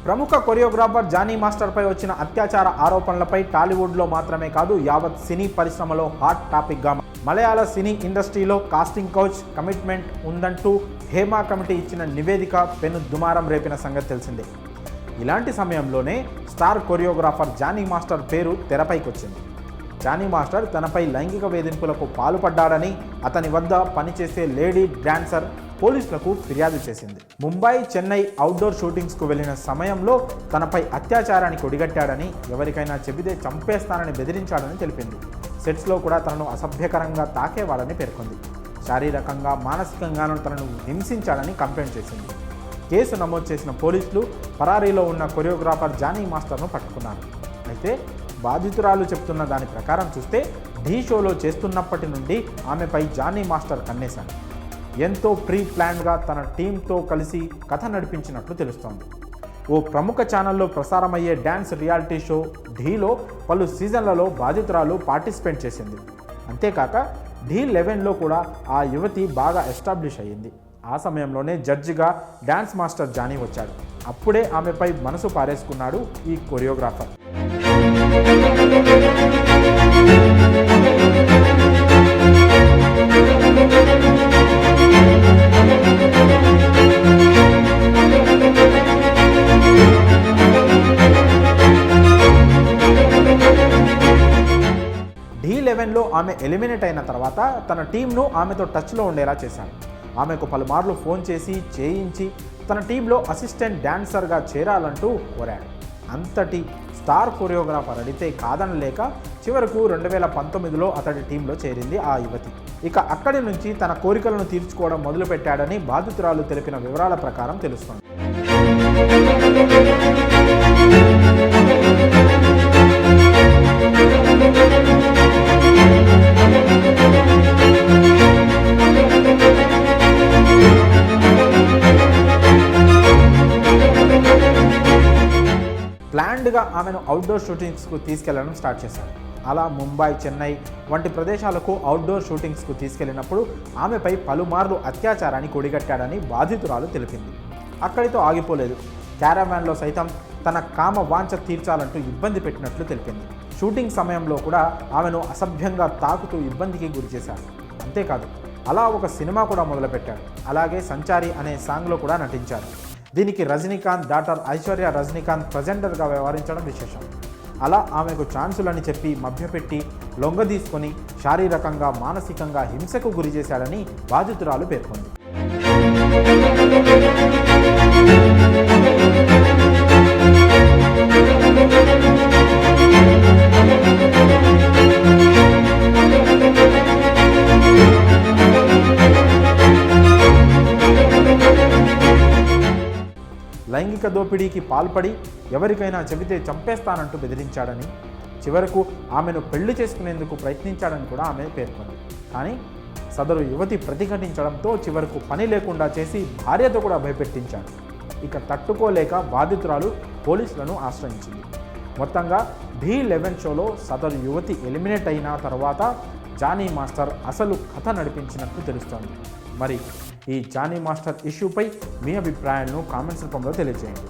ప్రముఖ choreographer Johnny master పై వచ్చిన అత్యాచార ఆరోపణలపై టాలీవుడ్లో మాత్రమే కాదు యావత్ సినీ పరిశ్రమలో హాట్ టాపిక్గా మలయాళ సినీ ఇండస్ట్రీలో కాస్టింగ్ కౌచ్ కమిట్మెంట్ ఉందంటూ హేమా కమిటీ ఇచ్చిన నివేదిక పెను దుమారం రేపిన సంగతి తెలిసిందే. ఇలాంటి సమయంలోనే స్టార్ కొరియోగ్రాఫర్ జానీ మాస్టర్ పేరు తెరపైకి వచ్చింది. జానీ మాస్టర్ తనపై లైంగిక వేధింపులకు పాల్పడ్డాడని అతని వద్ద పనిచేసే లేడీ డాన్సర్ పోలీసులకు ఫిర్యాదు చేసింది. ముంబై, చెన్నై అవుట్డోర్ షూటింగ్స్కు వెళ్లిన సమయంలో తనపై అత్యాచారానికి ఒడిగట్టాడని, ఎవరికైనా చెబితే చంపేస్తానని బెదిరించాడని తెలిపింది. సెట్స్లో కూడా తనను అసభ్యకరంగా తాకేవాడని పేర్కొంది. శారీరకంగా, మానసికంగానూ తనను హింసించాడని కంప్లైంట్ చేసింది. కేసు నమోదు చేసిన పోలీసులు పరారీలో ఉన్న కొరియోగ్రాఫర్ జానీ మాస్టర్ను పట్టుకున్నారు. అయితే బాధితురాలు చెప్తున్న దాని ప్రకారం చూస్తే ఢీ షోలో చేస్తున్నప్పటి నుండి ఆమెపై జానీ మాస్టర్ కన్నేశాడు. ఎంతో ప్రీ ప్లాన్గా తన టీంతో కలిసి కథ నడిపించినట్లు తెలుస్తోంది. ఓ ప్రముఖ ఛానల్లో ప్రసారమయ్యే డ్యాన్స్ రియాలిటీ షో ఢీలో పలు సీజన్లలో బాధితురాలు పార్టిసిపేట్ చేసింది. అంతేకాక ఢీ11లో కూడా ఆ యువతి బాగా ఎస్టాబ్లిష్ అయ్యింది. ఆ సమయంలోనే జడ్జిగా డ్యాన్స్ మాస్టర్ జానీ వచ్చాడు. అప్పుడే ఆమెపై మనసు పారేసుకున్నాడు ఈ కొరియోగ్రాఫర్. ఢీ11లో ఆమె ఎలిమినేట్ అయిన తర్వాత తన టీంను ఆమెతో టచ్లో ఉండేలా చేశాడు. ఆమెకు పలుమార్లు ఫోన్ చేసి చేయించి తన టీంలో అసిస్టెంట్ డాన్సర్గా చేరాలంటూ కోరాడు. అంతటి స్టార్ కొరియోగ్రాఫర్ అడిగితే కాదనలేక చివరకు 2019లో అతడి టీంలో చేరింది ఆ యువతి. ఇక అక్కడి నుంచి తన కోరికలను తీర్చుకోవడం మొదలుపెట్టాడని బాధితురాలు తెలిపిన వివరాల ప్రకారం తెలుస్తోంది. ప్లాన్డ్గా ఆమెను అవుట్డోర్ షూటింగ్స్కు తీసుకెళ్లడం స్టార్ట్ చేశాడు. అలా ముంబై, చెన్నై వంటి ప్రదేశాలకు అవుట్డోర్ షూటింగ్స్కు తీసుకెళ్లినప్పుడు ఆమెపై పలుమార్లు అత్యాచారానికి ఒడిగట్టాడని బాధితురాలు తెలిపింది. అక్కడితో ఆగిపోలేదు. క్యారవాన్లో సైతం తన కామ వాంఛ తీర్చాలంటూ ఇబ్బంది పెట్టినట్లు తెలిపింది. షూటింగ్ సమయంలో కూడా ఆమెను అసభ్యంగా తాకుతూ ఇబ్బందికి గురిచేశాడు. అంతేకాదు అలా ఒక సినిమా కూడా మొదలుపెట్టాడు. అలాగే సంచారి అనే సాంగ్లో కూడా నటించాడు. దీనికి రజనీకాంత్ డాటర్ ఐశ్వర్య రజనీకాంత్ ప్రజెంటర్గా వ్యవహరించడం విశేషం. అలా ఆమెకు ఛాన్సులని చెప్పి మభ్యపెట్టి లొంగదీసుకొని శారీరకంగా, మానసికంగా హింసకు గురి చేశాడని బాధితురాలు పేర్కొంది. లైంగిక దోపిడీకి పాల్పడి ఎవరికైనా చెబితే చంపేస్తానంటూ బెదిరించాడని, చివరకు ఆమెను పెళ్లి చేసుకునేందుకు ప్రయత్నించాడని కూడా ఆమె పేర్కొంది. కానీ సదరు యువతి ప్రతిఘటించడంతో చివరకు పని లేకుండా చేసి భార్యతో కూడా భయపెట్టించాడు. ఇక తట్టుకోలేక బాధితురాలు పోలీసులను ఆశ్రయించింది. మొత్తంగా ఢీ11 షోలో సదరు యువతి ఎలిమినేట్ అయిన తర్వాత జానీ మాస్టర్ అసలు కథ నడిపించినట్లు తెలుస్తోంది. మరి ఈ జానీ మాస్టర్ ఇష్యూపై మీ అభిప్రాయాలను కామెంట్స్ రూపంలో తెలియజేయండి.